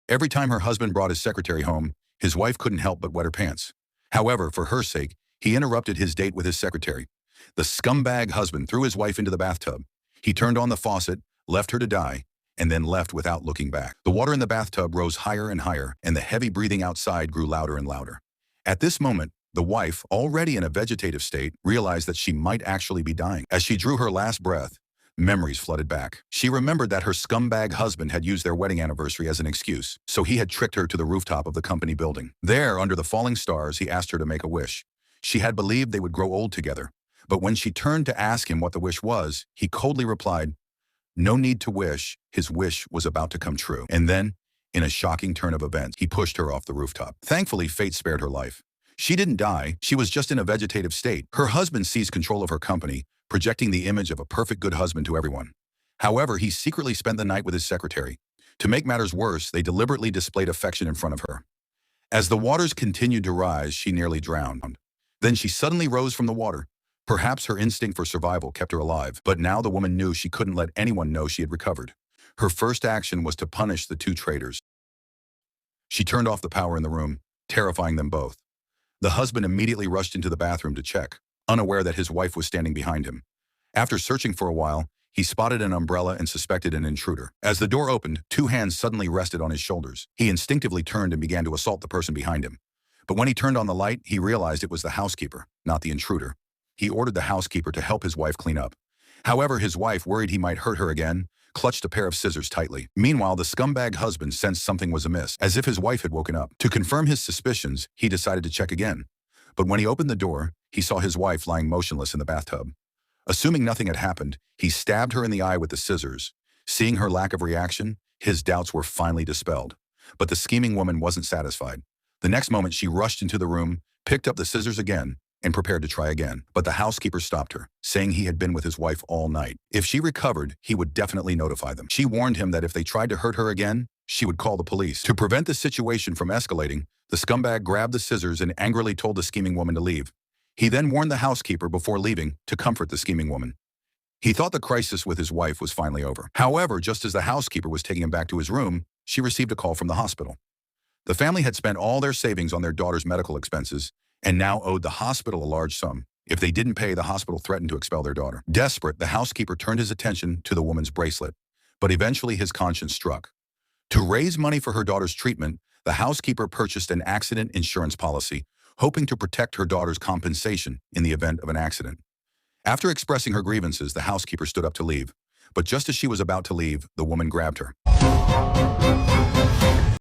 Every time her husband brought his secretary home, his wife couldn't help but wet her pants. However, for her sake, he interrupted his date with his secretary. The scumbag husband threw his wife into the bathtub. He turned on the faucet, left her to die, and then left without looking back. The water in the bathtub rose higher and higher, and the heavy breathing outside grew louder and louder. At this moment, the wife, already in a vegetative state, realized that she might actually be dying. As she drew her last breath, memories flooded back. She remembered that her scumbag husband had used their wedding anniversary as an excuse, so he had tricked her to the rooftop of the company building. There, under the falling stars, he asked her to make a wish. She had believed they would grow old together, but when she turned to ask him what the wish was, he coldly replied, "No need to wish." His wish was about to come true. And then, in a shocking turn of events, he pushed her off the rooftop. Thankfully, fate spared her life. She didn't die, she was just in a vegetative state. Her husband seized control of her company, projecting the image of a perfect good husband to everyone. However, he secretly spent the night with his secretary. To make matters worse, they deliberately displayed affection in front of her. As the waters continued to rise, she nearly drowned. Then she suddenly rose from the water. Perhaps her instinct for survival kept her alive, but now the woman knew she couldn't let anyone know she had recovered. Her first action was to punish the two traitors. She turned off the power in the room, terrifying them both. The husband immediately rushed into the bathroom to check, unaware that his wife was standing behind him. After searching for a while, he spotted an umbrella and suspected an intruder. As the door opened, two hands suddenly rested on his shoulders. He instinctively turned and began to assault the person behind him. But when he turned on the light, he realized it was the housekeeper, not the intruder. He ordered the housekeeper to help his wife clean up. However, his wife, worried he might hurt her again, clutched a pair of scissors tightly. Meanwhile, the scumbag husband sensed something was amiss, as if his wife had woken up. To confirm his suspicions, he decided to check again. But when he opened the door, he saw his wife lying motionless in the bathtub. Assuming nothing had happened, he stabbed her in the eye with the scissors. Seeing her lack of reaction, his doubts were finally dispelled. But the scheming woman wasn't satisfied. The next moment, she rushed into the room, picked up the scissors again, and prepared to try again. But the housekeeper stopped her, saying he had been with his wife all night. If she recovered, he would definitely notify them. She warned him that if they tried to hurt her again, she would call the police. To prevent the situation from escalating, the scumbag grabbed the scissors and angrily told the scheming woman to leave. He then warned the housekeeper before leaving to comfort the scheming woman. He thought the crisis with his wife was finally over. However, just as the housekeeper was taking him back to his room, she received a call from the hospital. The family had spent all their savings on their daughter's medical expenses and now owed the hospital a large sum. If they didn't pay, the hospital threatened to expel their daughter. Desperate, the housekeeper turned his attention to the woman's bracelet, but eventually his conscience struck. To raise money for her daughter's treatment, the housekeeper purchased an accident insurance policy, hoping to protect her daughter's compensation in the event of an accident. After expressing her grievances, the housekeeper stood up to leave. But just as she was about to leave, the woman grabbed her.